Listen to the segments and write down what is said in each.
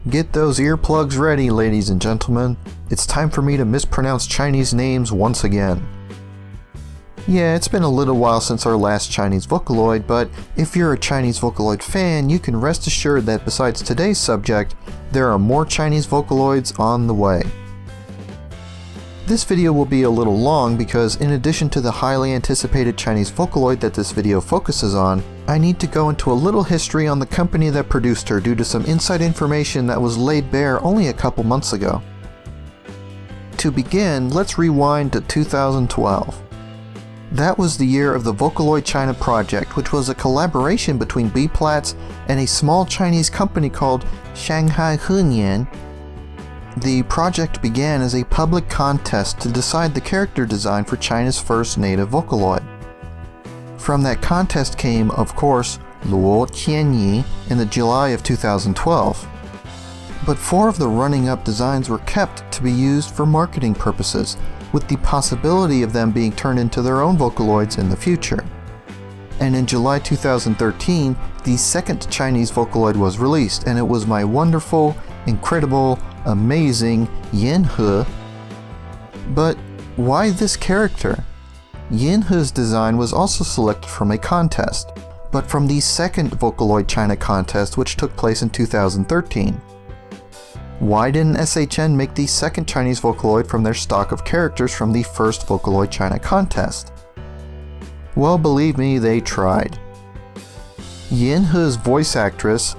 Get those earplugs ready, ladies and gentlemen. It's time for me to mispronounce Chinese names once again. Yeah, it's been a little while since our last Chinese Vocaloid, but if you're a Chinese Vocaloid fan, you can rest assured that besides today's subject, there are more Chinese Vocaloids on the way. This video will be a little long because in addition to the highly anticipated Chinese Vocaloid that this video focuses on, I need to go into a little history on the company that produced her due to some inside information that was laid bare only a couple months ago. To begin, let's rewind to 2012. That was the year of the Vocaloid China project, which was a collaboration between B-Plats and a small Chinese company called Shanghai Henian. The project began as a public contest to decide the character design for China's first native Vocaloid. From that contest came, of course, Luo Qianyi in the July of 2012. But 4 of the running-up designs were kept to be used for marketing purposes, with the possibility of them being turned into their own Vocaloids in the future. And in July 2013, the second Chinese Vocaloid was released, and it was my wonderful, incredible, amazing Yuezheng. But why this character? Yuezheng's design was also selected from a contest, but from the second Vocaloid China contest, which took place in 2013. Why didn't AtH make the second Chinese Vocaloid from their stock of characters from the first Vocaloid China contest? Well, believe me, they tried. Yuezheng's voice actress,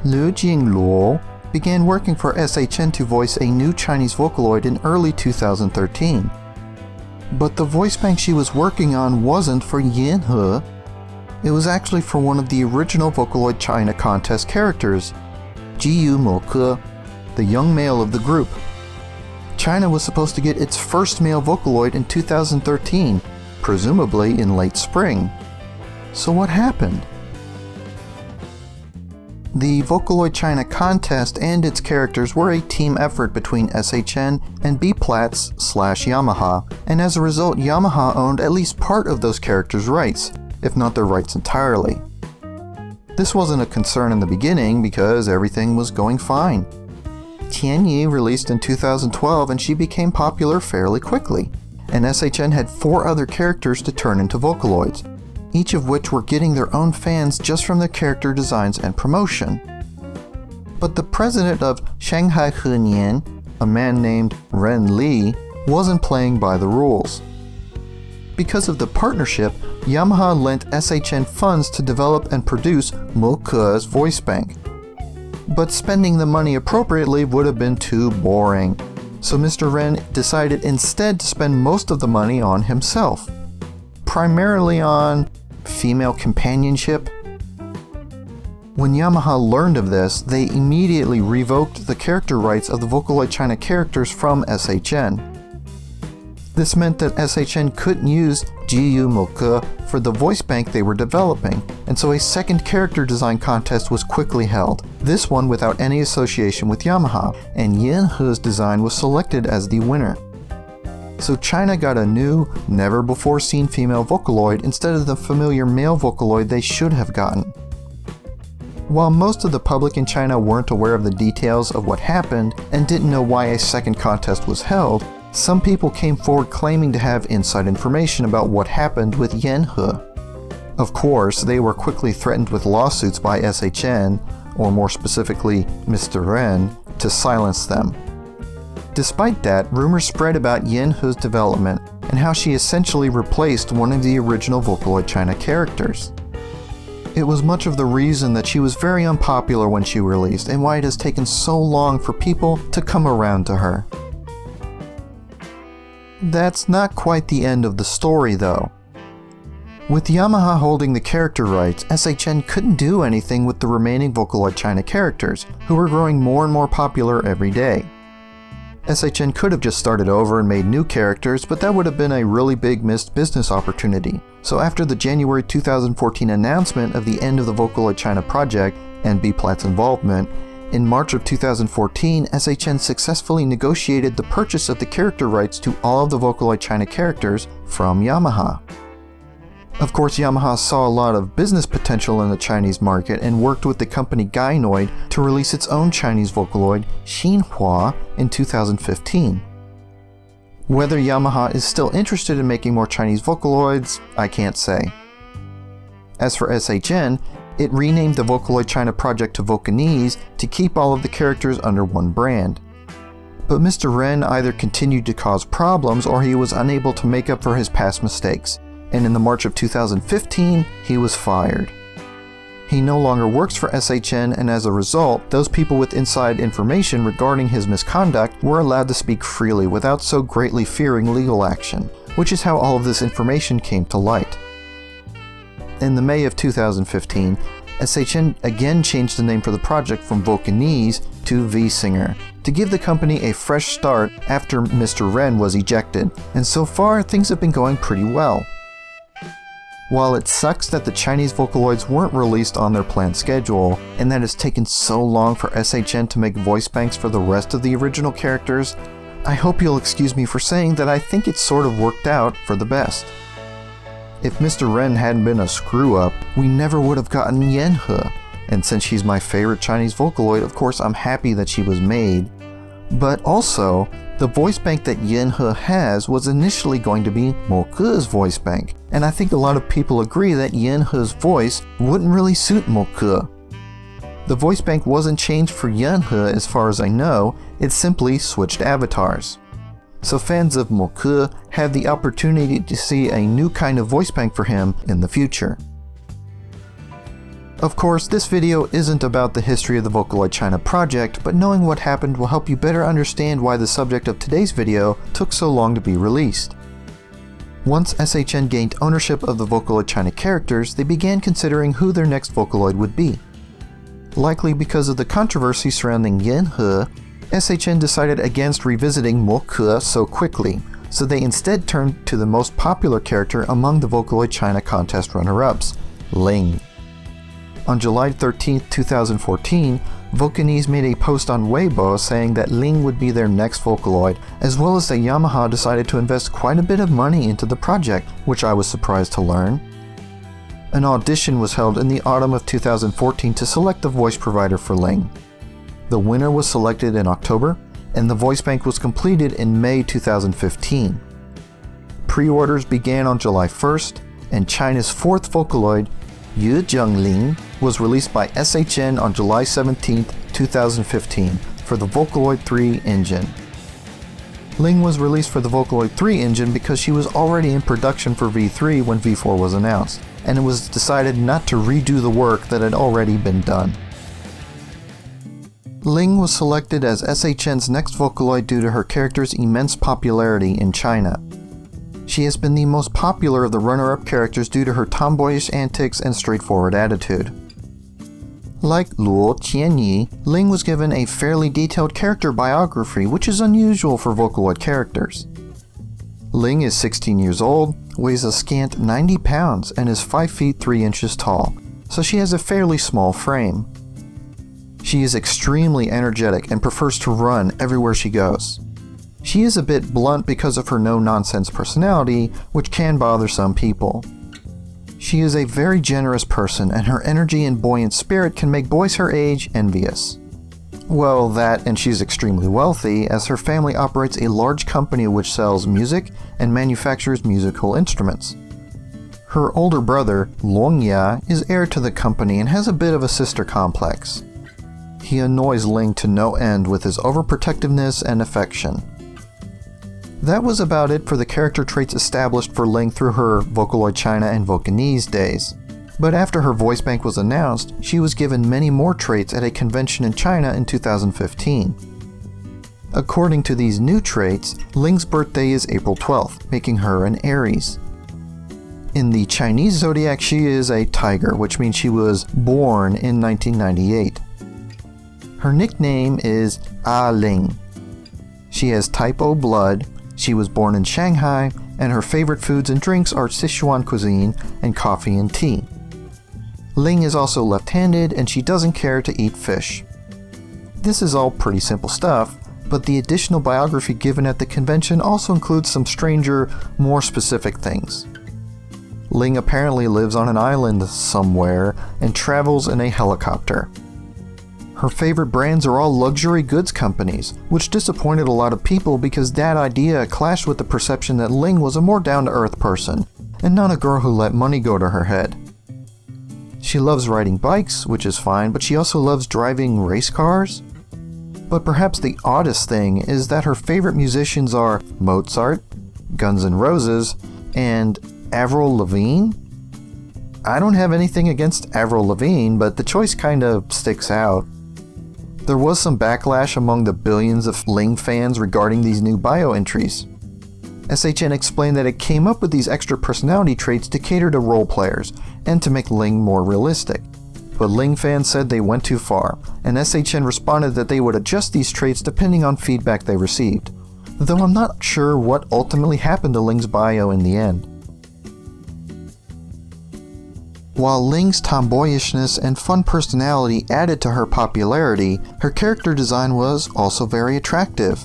Yuezheng Ling, began working for AtH to voice a new Chinese Vocaloid in early 2013. But the voice bank she was working on wasn't for Yuezheng. It was actually for one of the original Vocaloid China contest characters, Jiyu Moke, the young male of the group. China was supposed to get its first male Vocaloid in 2013, presumably in late spring. So what happened? The Vocaloid China contest and its characters were a team effort between AtH and B-Plats/Yamaha, and as a result Yamaha owned at least part of those characters' rights, if not their rights entirely. This wasn't a concern in the beginning because everything was going fine. Qianyi released in 2012 and she became popular fairly quickly, and AtH had 4 other characters to turn into Vocaloids, each of which were getting their own fans just from their character designs and promotion. But the president of Shanghai Henian, a man named Ren Li, wasn't playing by the rules. Because of the partnership, Yamaha lent AtH funds to develop and produce Moke's voice bank. But spending the money appropriately would have been too boring, so Mr. Ren decided instead to spend most of the money on himself, primarily on female companionship. When Yamaha learned of this, they immediately revoked the character rights of the Vocaloid China characters from AtH. This meant that AtH couldn't use Jiyu Moke for the voice bank they were developing, and so a second character design contest was quickly held, this one without any association with Yamaha, and Yuezheng's design was selected as the winner. So China got a new, never-before-seen female Vocaloid instead of the familiar male Vocaloid they should have gotten. While most of the public in China weren't aware of the details of what happened and didn't know why a second contest was held, some people came forward claiming to have inside information about what happened with Yuezheng. Of course, they were quickly threatened with lawsuits by AtH, or more specifically, Mr. Ren, to silence them. Despite that, rumors spread about Yuezheng's development and how she essentially replaced one of the original Vocaloid China characters. It was much of the reason that she was very unpopular when she released and why it has taken so long for people to come around to her. That's not quite the end of the story though. With Yamaha holding the character rights, AtH couldn't do anything with the remaining Vocaloid China characters, who were growing more and more popular every day. AtH could have just started over and made new characters, but that would have been a really big missed business opportunity. So after the January 2014 announcement of the end of the Vocaloid China project and B-Plat's involvement, in March of 2014, AtH successfully negotiated the purchase of the character rights to all of the Vocaloid China characters from Yamaha. Of course, Yamaha saw a lot of business potential in the Chinese market and worked with the company Gynoid to release its own Chinese Vocaloid, Xinhua, in 2015. Whether Yamaha is still interested in making more Chinese Vocaloids, I can't say. As for SHN, it renamed the Vocaloid China project to Vocanese to keep all of the characters under one brand. But Mr. Ren either continued to cause problems or he was unable to make up for his past mistakes, and in the March of 2015, he was fired. He no longer works for SHN, and as a result, those people with inside information regarding his misconduct were allowed to speak freely without so greatly fearing legal action, which is how all of this information came to light. In the May of 2015, SHN again changed the name for the project from Vocanese to V-Singer to give the company a fresh start after Mr. Ren was ejected, and so far things have been going pretty well. While it sucks that the Chinese Vocaloids weren't released on their planned schedule, and that it's taken so long for SHN to make voice banks for the rest of the original characters, I hope you'll excuse me for saying that I think it sort of worked out for the best. If Mr. Ren hadn't been a screw-up, we never would have gotten Yuezheng, and since she's my favorite Chinese Vocaloid, of course I'm happy that she was made. But also, the voice bank that Yuezheng has was initially going to be Mo Ke's voice bank, and I think a lot of people agree that Yuezheng's voice wouldn't really suit Mo Ke. The voice bank wasn't changed for Yuezheng as far as I know, it simply switched avatars. So fans of Mo Ke have the opportunity to see a new kind of voice bank for him in the future. Of course, this video isn't about the history of the Vocaloid China project, but knowing what happened will help you better understand why the subject of today's video took so long to be released. Once SHN gained ownership of the Vocaloid China characters, they began considering who their next Vocaloid would be. Likely because of the controversy surrounding Yuezheng, SHN decided against revisiting Mo Ke so quickly, so they instead turned to the most popular character among the Vocaloid China contest runner-ups, Ling. On July 13, 2014, Vocanese made a post on Weibo saying that Ling would be their next Vocaloid, as well as that Yamaha decided to invest quite a bit of money into the project, which I was surprised to learn. An audition was held in the autumn of 2014 to select the voice provider for Ling. The winner was selected in October, and the voice bank was completed in May 2015. Pre-orders began on July 1st, and China's fourth Vocaloid, Yuezheng Ling, was released by SHN on July 17, 2015 for the Vocaloid 3 engine. Ling was released for the Vocaloid 3 engine because she was already in production for V3 when V4 was announced, and it was decided not to redo the work that had already been done. Ling was selected as SHN's next Vocaloid due to her character's immense popularity in China. She has been the most popular of the runner-up characters due to her tomboyish antics and straightforward attitude. Like Luo Qianyi, Ling was given a fairly detailed character biography, which is unusual for Vocaloid characters. Ling is 16 years old, weighs a scant 90 pounds, and is 5 feet 3 inches tall, so she has a fairly small frame. She is extremely energetic and prefers to run everywhere she goes. She is a bit blunt because of her no-nonsense personality, which can bother some people. She is a very generous person, and her energy and buoyant spirit can make boys her age envious. Well, that, and she's extremely wealthy, as her family operates a large company which sells music and manufactures musical instruments. Her older brother, Longya, is heir to the company and has a bit of a sister complex. He annoys Ling to no end with his overprotectiveness and affection. That was about it for the character traits established for Ling through her Vocaloid China and Vocanese days. But after her voice bank was announced, she was given many more traits at a convention in China in 2015. According to these new traits, Ling's birthday is April 12th, making her an Aries. In the Chinese zodiac, she is a tiger, which means she was born in 1998. Her nickname is Ling. She has type O blood, she was born in Shanghai, and her favorite foods and drinks are Sichuan cuisine and coffee and tea. Ling is also left-handed, and she doesn't care to eat fish. This is all pretty simple stuff, but the additional biography given at the convention also includes some stranger, more specific things. Ling apparently lives on an island somewhere and travels in a helicopter. Her favorite brands are all luxury goods companies, which disappointed a lot of people because that idea clashed with the perception that Ling was a more down-to-earth person, and not a girl who let money go to her head. She loves riding bikes, which is fine, but she also loves driving race cars. But perhaps the oddest thing is that her favorite musicians are Mozart, Guns N' Roses, and Avril Lavigne? I don't have anything against Avril Lavigne, but the choice kind of sticks out. There was some backlash among the billions of Ling fans regarding these new bio entries. SHN explained that it came up with these extra personality traits to cater to role players and to make Ling more realistic. But Ling fans said they went too far, and SHN responded that they would adjust these traits depending on feedback they received, though I'm not sure what ultimately happened to Ling's bio in the end. While Ling's tomboyishness and fun personality added to her popularity, her character design was also very attractive.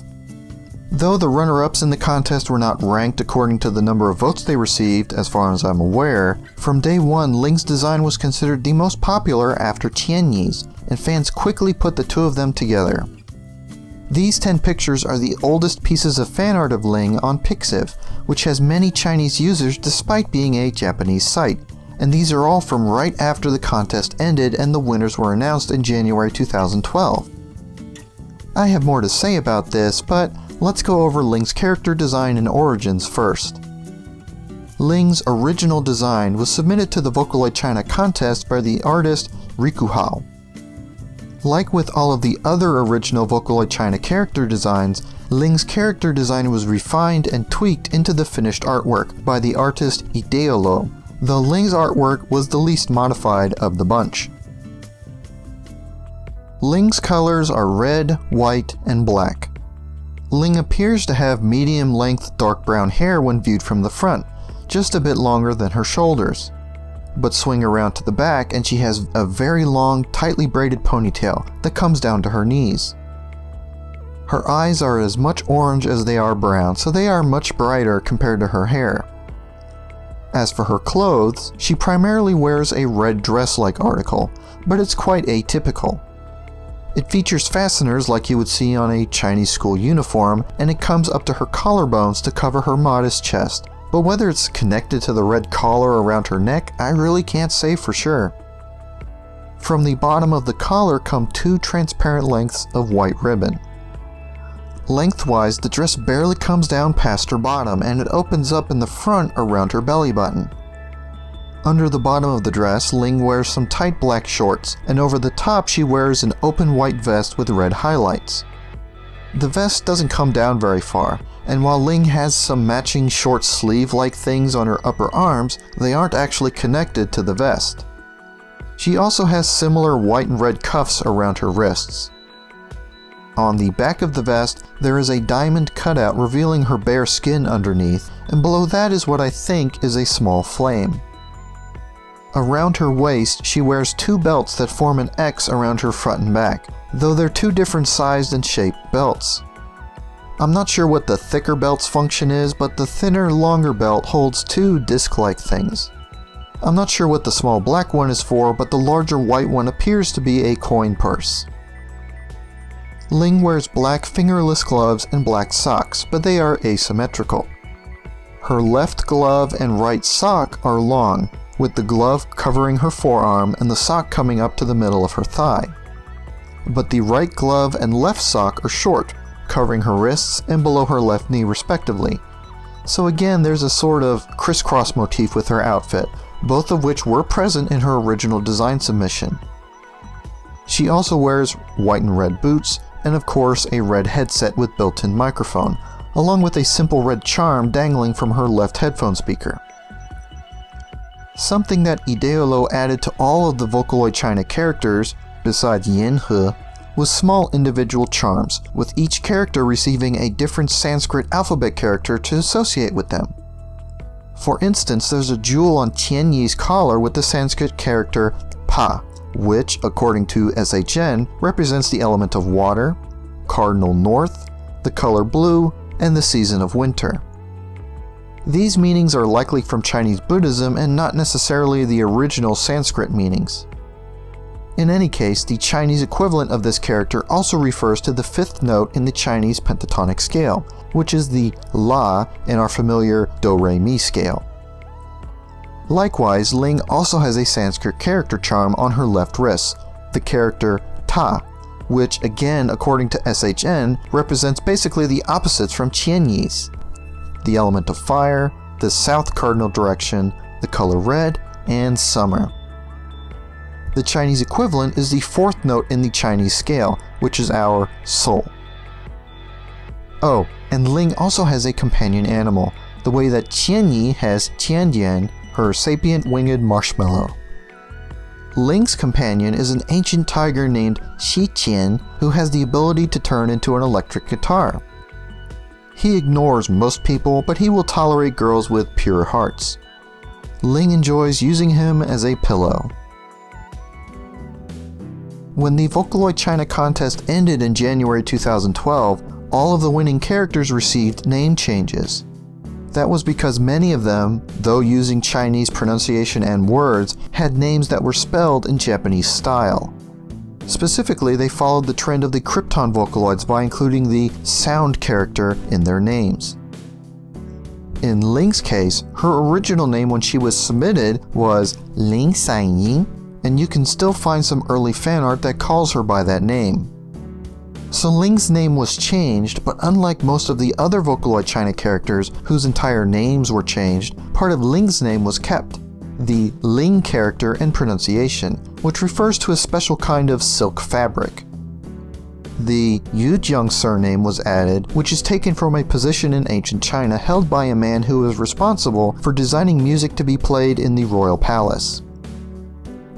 Though the runner-ups in the contest were not ranked according to the number of votes they received, as far as I'm aware, from day one Ling's design was considered the most popular after Tianyi's, and fans quickly put the two of them together. These 10 pictures are the oldest pieces of fan art of Ling on Pixiv, which has many Chinese users despite being a Japanese site, and these are all from right after the contest ended and the winners were announced in January 2012. I have more to say about this, but let's go over Ling's character design and origins first. Ling's original design was submitted to the Vocaloid China contest by the artist Rikuhao. Like with all of the other original Vocaloid China character designs, Ling's character design was refined and tweaked into the finished artwork by the artist Ideolo, though Ling's artwork was the least modified of the bunch. Ling's colors are red, white, and black. Ling appears to have medium-length dark brown hair when viewed from the front, just a bit longer than her shoulders, but swing around to the back and she has a very long, tightly braided ponytail that comes down to her knees. Her eyes are as much orange as they are brown, so they are much brighter compared to her hair. As for her clothes, she primarily wears a red dress-like article, but it's quite atypical. It features fasteners like you would see on a Chinese school uniform, and it comes up to her collarbones to cover her modest chest, but whether it's connected to the red collar around her neck, I really can't say for sure. From the bottom of the collar come 2 transparent lengths of white ribbon. Lengthwise, the dress barely comes down past her bottom, and it opens up in the front around her belly button. Under the bottom of the dress, Ling wears some tight black shorts, and over the top she wears an open white vest with red highlights. The vest doesn't come down very far, and while Ling has some matching short sleeve-like things on her upper arms, they aren't actually connected to the vest. She also has similar white and red cuffs around her wrists. On the back of the vest, there is a diamond cutout revealing her bare skin underneath, and below that is what I think is a small flame. Around her waist, she wears 2 belts that form an X around her front and back, though they're 2 different sized and shaped belts. I'm not sure what the thicker belt's function is, but the thinner, longer belt holds 2 disc-like things. I'm not sure what the small black one is for, but the larger white one appears to be a coin purse. Ling wears black fingerless gloves and black socks, but they are asymmetrical. Her left glove and right sock are long, with the glove covering her forearm and the sock coming up to the middle of her thigh. But the right glove and left sock are short, covering her wrists and below her left knee respectively. So again, there's a sort of crisscross motif with her outfit, both of which were present in her original design submission. She also wears white and red boots, and of course a red headset with built-in microphone, along with a simple red charm dangling from her left headphone speaker. Something that Ideolo added to all of the Vocaloid China characters, besides Yanhe, was small individual charms, with each character receiving a different Sanskrit alphabet character to associate with them. For instance, there's a jewel on Tianyi's collar with the Sanskrit character Pa, which, according to SHN, represents the element of water, cardinal north, the color blue, and the season of winter. These meanings are likely from Chinese Buddhism and not necessarily the original Sanskrit meanings. In any case, the Chinese equivalent of this character also refers to the fifth note in the Chinese pentatonic scale, which is the La in our familiar Do-Re-Mi scale. Likewise, Ling also has a Sanskrit character charm on her left wrist, the character Ta, which again, according to SHN, represents basically the opposites from Qianyi's: the element of fire, the south cardinal direction, the color red, and summer. The Chinese equivalent is the fourth note in the Chinese scale, which is our Sol. Oh, and Ling also has a companion animal, the way that Qianyi has Tiandian, her sapient winged marshmallow. Ling's companion is an ancient tiger named Xiqian, who has the ability to turn into an electric guitar. He ignores most people, but he will tolerate girls with pure hearts. Ling enjoys using him as a pillow. When the Vocaloid China contest ended in January 2012, all of the winning characters received name changes. That was because many of them, though using Chinese pronunciation and words, had names that were spelled in Japanese style. Specifically, they followed the trend of the Krypton Vocaloids by including the sound character in their names. In Ling's case, her original name when she was submitted was Ling Sanyin, and you can still find some early fan art that calls her by that name. So Ling's name was changed, but unlike most of the other Vocaloid China characters whose entire names were changed, part of Ling's name was kept: the Ling character and pronunciation, which refers to a special kind of silk fabric. The Yuezheng surname was added, which is taken from a position in ancient China held by a man who was responsible for designing music to be played in the royal palace.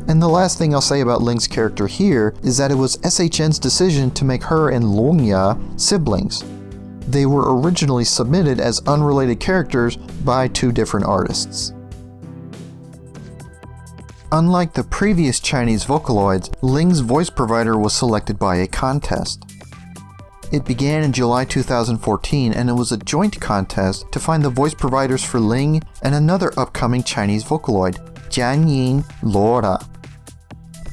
And the last thing I'll say about Ling's character here is that it was SHN's decision to make her and Longya siblings. They were originally submitted as unrelated characters by two different artists. Unlike the previous Chinese Vocaloids, Ling's voice provider was selected by a contest. It began in July 2014 and it was a joint contest to find the voice providers for Ling and another upcoming Chinese Vocaloid, Jianyin Laura.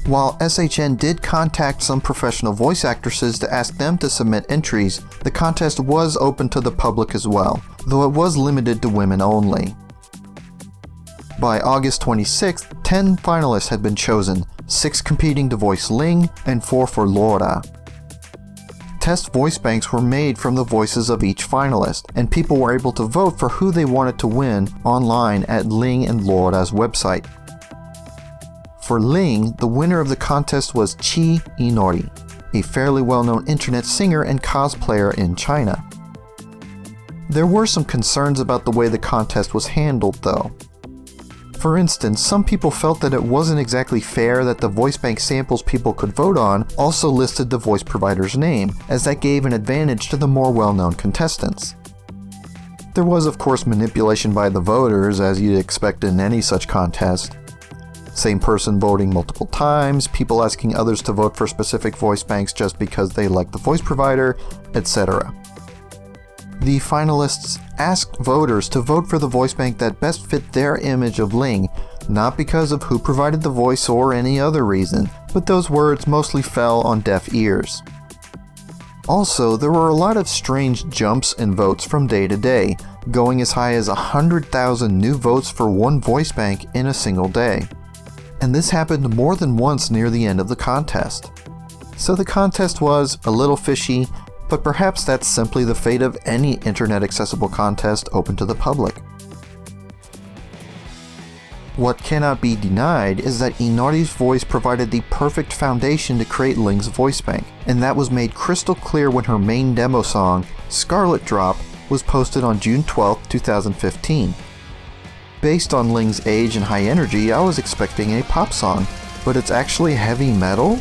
While SHN did contact some professional voice actresses to ask them to submit entries, the contest was open to the public as well, though it was limited to women only. By August 26th, 10 finalists had been chosen, 6 competing to voice Ling and 4 for Laura. Test voice banks were made from the voices of each finalist, and people were able to vote for who they wanted to win online at Ling and Laura's website. For Ling, the winner of the contest was Chi Inori, a fairly well-known internet singer and cosplayer in China. There were some concerns about the way the contest was handled though. For instance, some people felt that it wasn't exactly fair that the voice bank samples people could vote on also listed the voice provider's name, as that gave an advantage to the more well-known contestants. There was of course manipulation by the voters, as you'd expect in any such contest. Same person voting multiple times, people asking others to vote for specific voice banks just because they like the voice provider, etc. The finalists asked voters to vote for the voice bank that best fit their image of Ling, not because of who provided the voice or any other reason, but those words mostly fell on deaf ears. Also, there were a lot of strange jumps in votes from day to day, going as high as 100,000 new votes for one voice bank in a single day. And this happened more than once near the end of the contest. So the contest was a little fishy, but perhaps that's simply the fate of any internet accessible contest open to the public. What cannot be denied is that Inori's voice provided the perfect foundation to create Ling's voice bank, and that was made crystal clear when her main demo song, Scarlet Drop, was posted on June 12, 2015. Based on Ling's age and high energy, I was expecting a pop song, but it's actually heavy metal?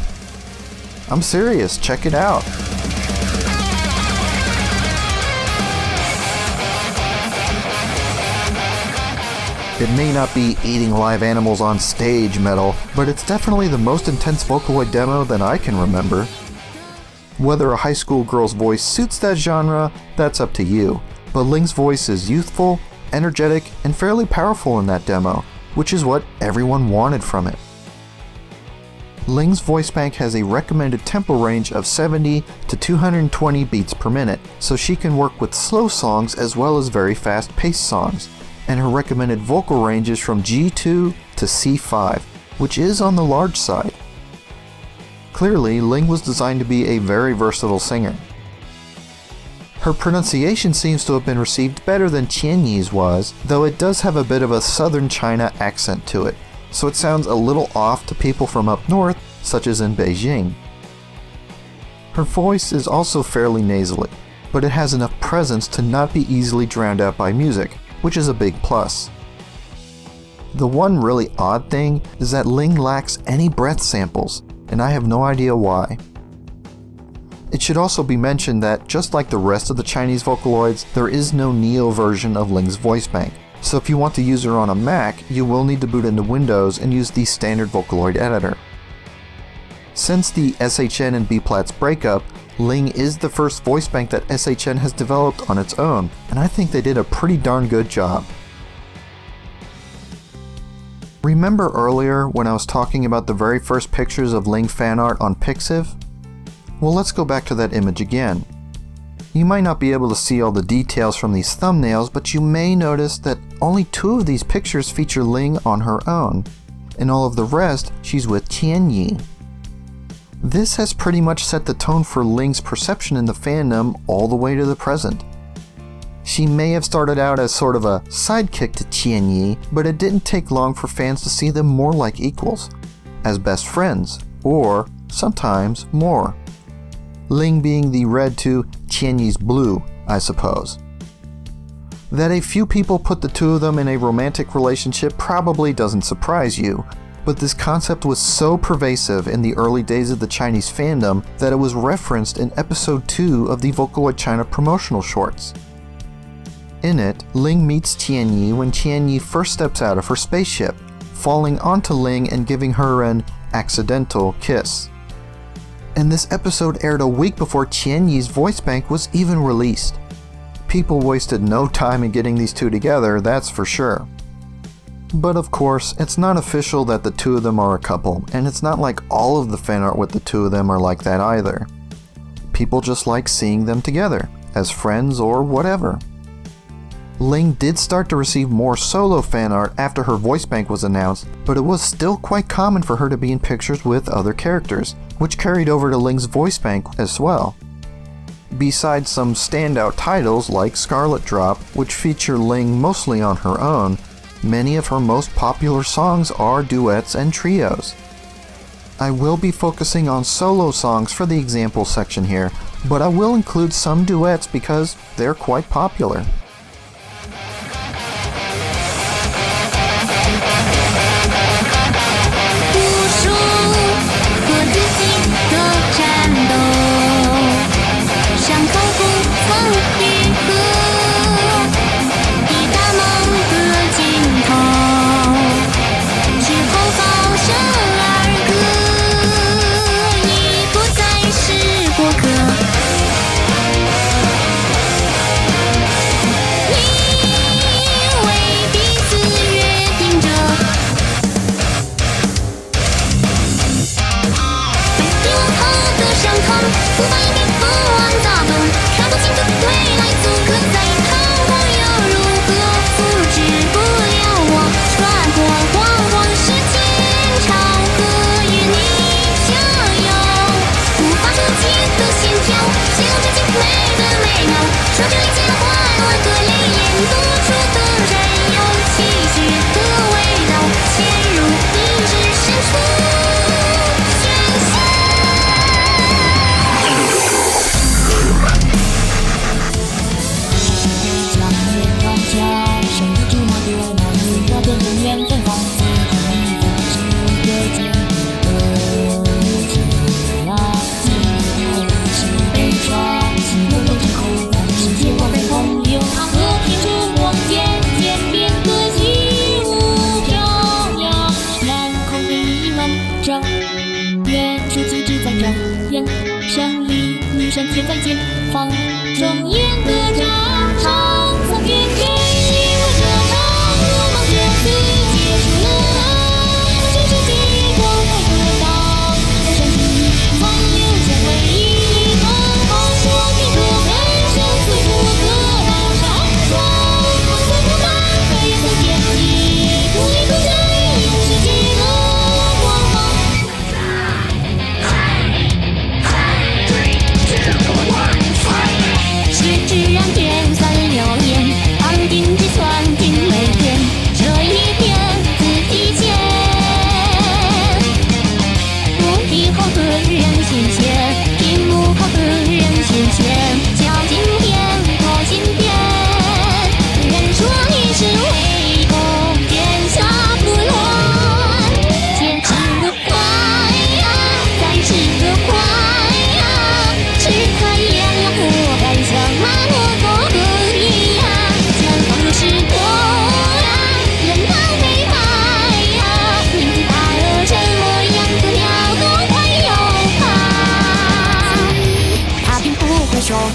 I'm serious, check it out. It may not be eating live animals on stage metal, but it's definitely the most intense Vocaloid demo that I can remember. Whether a high school girl's voice suits that genre, that's up to you, but Ling's voice is youthful, energetic, and fairly powerful in that demo, which is what everyone wanted from it. Ling's voice bank has a recommended tempo range of 70 to 220 beats per minute, so she can work with slow songs as well as very fast-paced songs, and her recommended vocal range is from G2 to C5, which is on the large side. Clearly, Ling was designed to be a very versatile singer. Her pronunciation seems to have been received better than Qianyi's was, though it does have a bit of a southern China accent to it, so it sounds a little off to people from up north, such as in Beijing. Her voice is also fairly nasally, but it has enough presence to not be easily drowned out by music, which is a big plus. The one really odd thing is that Ling lacks any breath samples, and I have no idea why. It should also be mentioned that, just like the rest of the Chinese Vocaloids, there is no Neo version of Ling's voice bank, so if you want to use her on a Mac, you will need to boot into Windows and use the standard Vocaloid editor. Since the SHN and B-Plat's breakup, Ling is the first voice bank that SHN has developed on its own, and I think they did a pretty darn good job. Remember earlier when I was talking about the very first pictures of Ling fan art on Pixiv? Well, let's go back to that image again. You might not be able to see all the details from these thumbnails, but you may notice that only 2 of these pictures feature Ling on her own, and all of the rest she's with Qianyi. This has pretty much set the tone for Ling's perception in the fandom all the way to the present. She may have started out as sort of a sidekick to Qianyi, but it didn't take long for fans to see them more like equals, as best friends, or sometimes more. Ling being the red to Qianyi's blue, I suppose. That a few people put the 2 of them in a romantic relationship probably doesn't surprise you, but this concept was so pervasive in the early days of the Chinese fandom that it was referenced in episode 2 of the Vocaloid China promotional shorts. In it, Ling meets Qianyi when Qianyi first steps out of her spaceship, falling onto Ling and giving her an accidental kiss. And this episode aired a week before Qianyi's voice bank was even released. People wasted no time in getting these 2 together, that's for sure. But of course, it's not official that the 2 of them are a couple, and it's not like all of the fan art with the 2 of them are like that either. People just like seeing them together, as friends or whatever. Ling did start to receive more solo fan art after her voice bank was announced, but it was still quite common for her to be in pictures with other characters, which carried over to Ling's voice bank as well. Besides some standout titles like Scarlet Drop, which feature Ling mostly on her own, many of her most popular songs are duets and trios. I will be focusing on solo songs for the example section here, but I will include some duets because they're quite popular.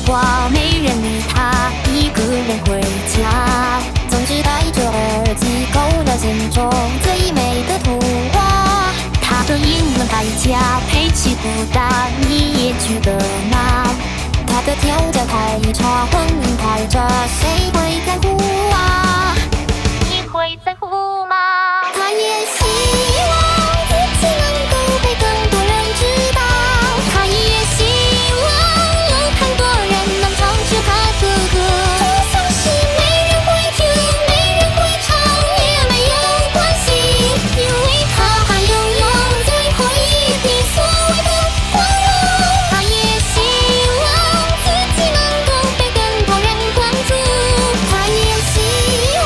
话，没人理他，一个人回家。总是戴着耳机，勾勒心中最美的图画。他的英文代价配器不大，你也觉得吗？他的调教太差，混音太渣，谁会在乎啊？你会在乎吗？他也希望自己能够被更多人知道，他也希望有很多人能唱出他的歌。就算是没人会听，没人会唱，也没有关系，因为他还拥有最后一滴所谓的光荣。他也希望自己能够被更多人关注，他也希望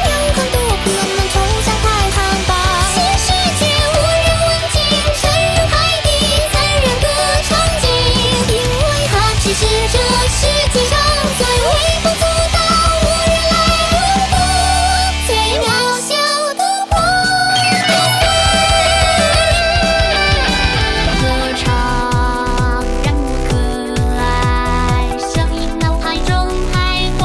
有很多歌能冲上台唱吧。新世界无人问津，深入海底残忍的场景，因为他只是这世界上最微不足道、无人来问的最渺小的光。歌唱让我可爱，声音脑海中徘徊，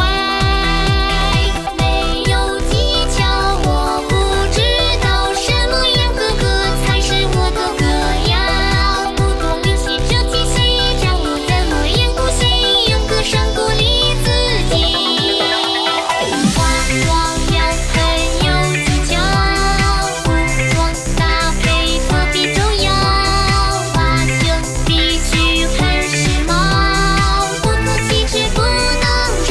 没有技巧，我不知道什么样的歌才是我的歌谣。不懂练习这技巧，让我怎么演不谁，用歌声鼓励自己。化妆要很有技巧，服装搭配特别重要，发型必须很时髦，不同气质不能少。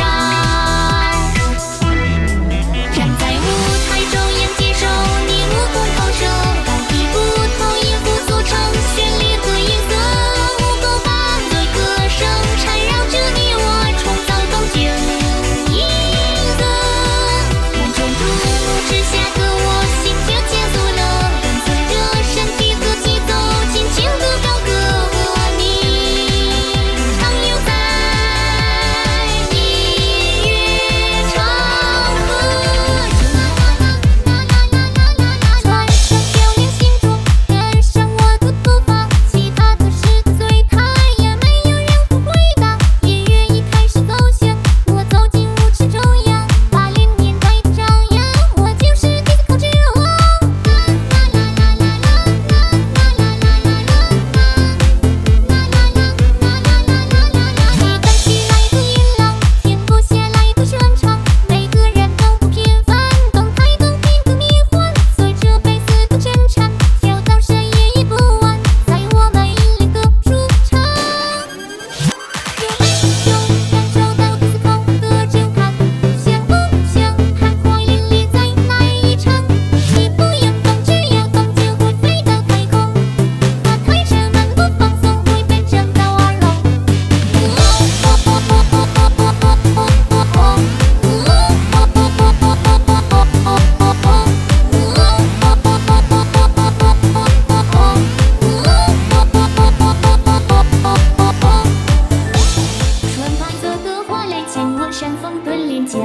站在舞台中央接受你目光投射，高低不同音符组成绚丽的颜色，舞狗般对歌声缠绕着你我，创造动静音色。万众瞩目之下的我，心跳加速了，跟随着身体的节奏，尽情的高歌，和你畅游在音乐长河中。穿上漂亮西装，跟上我的步伐，其他的事随他，也没有人会回答。音乐一开始走向，我走进舞池中央，80年代的张扬，我就是disco之王。提灯起来的音浪，停不下来的旋唱，每个人都不平凡，动态动听的迷幻，随着贝斯的震颤，跳到深夜也不晚，在我美丽的主场。有感受到disco的震撼，像梦想海阔淋漓在那一场，你不用动，只要动就会飞到太空，把太沉闷不放松会变成到耳聋。纯白色的花蕾亲吻山峰的脸颊，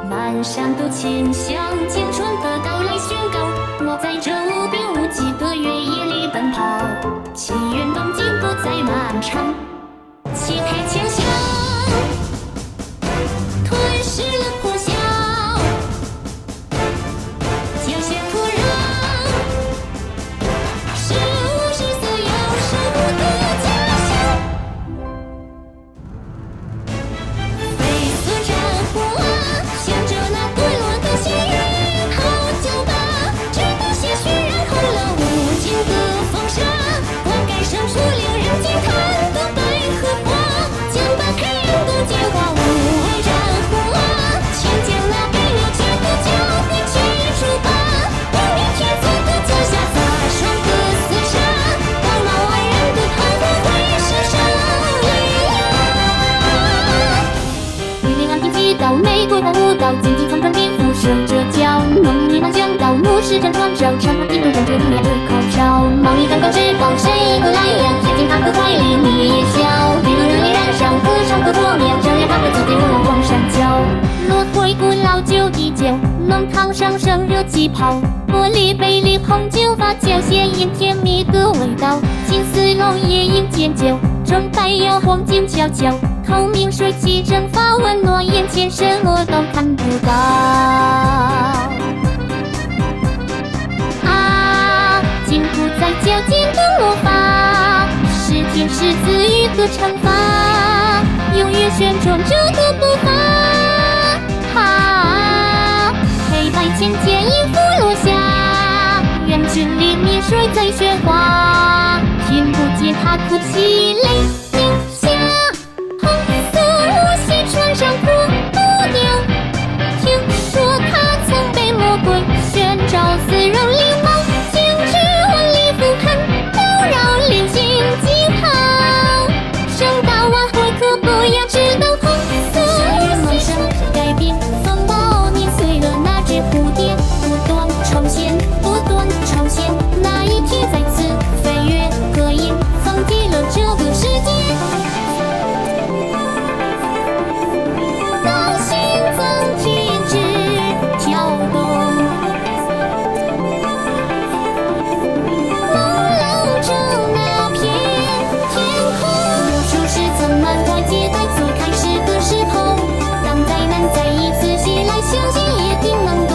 满山的清香，青春的到来宣告，我在这无边无际的原野里奔跑，祈愿冬季不再漫长，漆黑前行，吞噬了破晓，脚下土壤是50岁要守护的家乡。绯色战火向着那堕落的血液，好酒吧直到鲜血染红了无尽的风沙，灌溉生出令人惊叹的百合花，将把黑暗的净化无畏战火，全将那被扭曲的脚底去除吧，用你天赐的脚下撒上的厮杀，让那万人的盼望会是胜利呀。玉林安平街道，美国的舞蹈，竞技从转颠覆射着脚，梦里能讲到牧师正传召，长发披头人着面的口罩，贸易刚刚释放，谁都来呀，跳进他的怀里你也笑，比如热烈燃烧，歌唱的桌面，正月他们自己我往上翘，骆驼古老酒一酒，弄堂上生热气泡，玻璃杯里红酒发酵，鲜艳甜蜜的味道，金丝龙也饮煎酒，钟摆摇黄金悄悄。透明水汽蒸发温暖，眼前什么都看不到。啊，紧箍在脚尖的魔法，是天使赐予的惩罚，永远旋转这个步伐。哈，黑白渐渐音符落下，人群里面水在喧哗，听不见他哭泣泪流下。红色罗西穿上破布袅，听说他曾被魔鬼旋着丝绒翎毛，径直万里俯瞰，都让连心疾跑。盛大晚会可不要知道红色罗西改变风暴，碾碎了那只蝴蝶，不断重现，不断重现，那一天再次飞越隔音，放弃了这个世界。当心脏停止跳动，朦胧着那片天空，魔术师曾满怀期待错开始的时候，当灾难再一次袭来，相信一定能够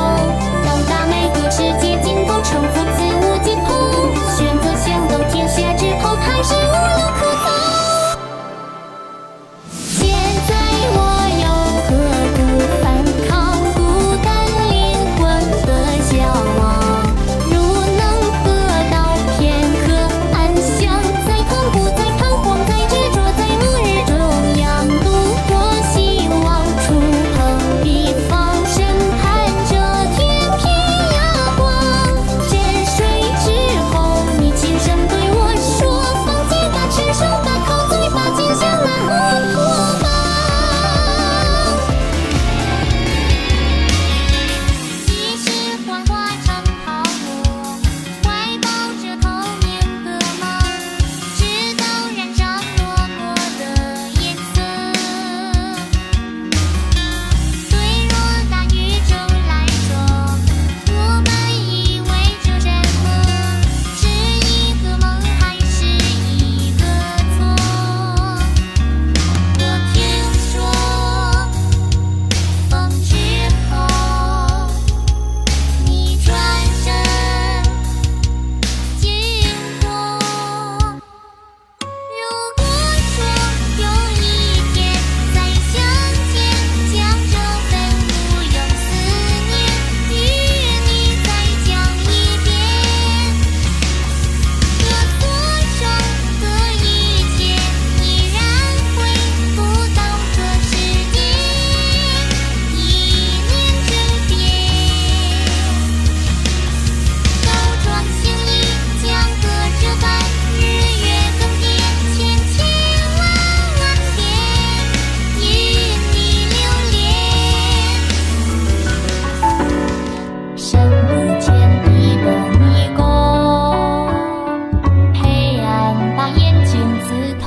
到达每个世界尽头，重复自我解剖，选择想到天下之后，还是无路可走。现在我又何故反抗孤单灵魂的向往？如能得到片刻安详，再痛苦，再彷徨，再执着，在末日中央度过希望，触碰彼方，审判这天边阳光。沉睡之后，你轻声对我说，放弃吧，承受吧，靠嘴巴尖向那乌托邦。即使幻化成泡沫，怀抱着透明的梦，直到染上落寞的颜色。对偌大宇宙来说，我们以为这什么？是一个梦还是一个错？我听说风之后，你转身经过。如果说有一天再相见，将这份无用思念与你再讲一遍，这所剩的一切依然回不到这世界，一念之间。兜装行李，将隔着半日月更迭，千千万万遍，因你留恋。深不见底的迷宫，黑暗把眼睛刺透。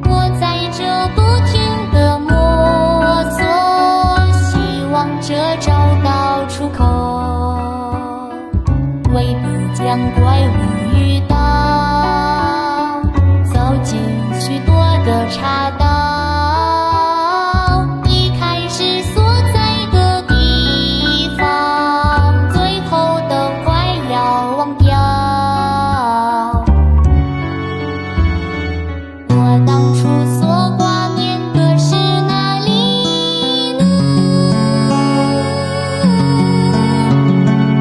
我在这不停地摸索，希望着找到出口，唯不将怪物遇到，走进许多的岔道，一开始所在的地方，最后都快要忘掉。我当初所挂念的是哪里呢？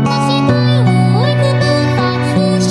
那些怪物为何不发出声？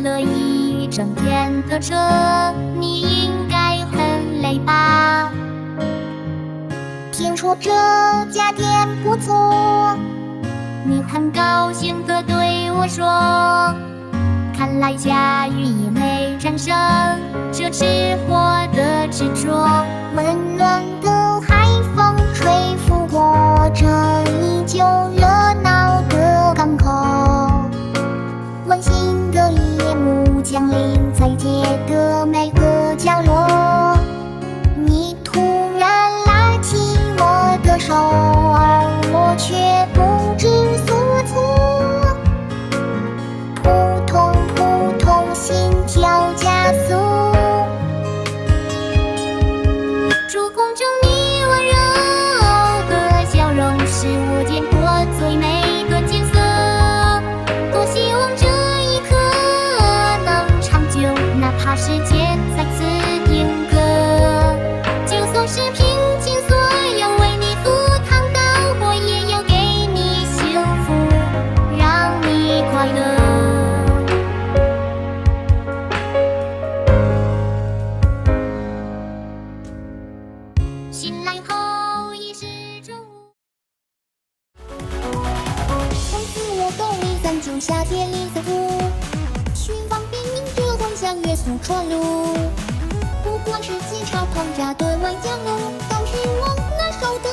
了一整天的车，你应该很累吧？听说这家店不错，你很高兴地对我说。看来下雨也没战胜这吃货的执着。温暖的海风吹拂过这依旧热闹的港口，温馨的夜幕降临在街的每个角落。你突然拉起我的手，而我却不知所措。扑通扑通，心跳加速，触碰着你温柔的笑容，是我见过最美的景色。多希望这一刻能长久，哪怕时间再次停格。就算是拼尽所有为你赴汤蹈火，也要给你幸福，让你快乐。醒来后已是中午。从此我懂你三九夏天里的雾，寻访边迎着幻想约束传路。不管是机场、庞家、顿外江路，都是我拿手的。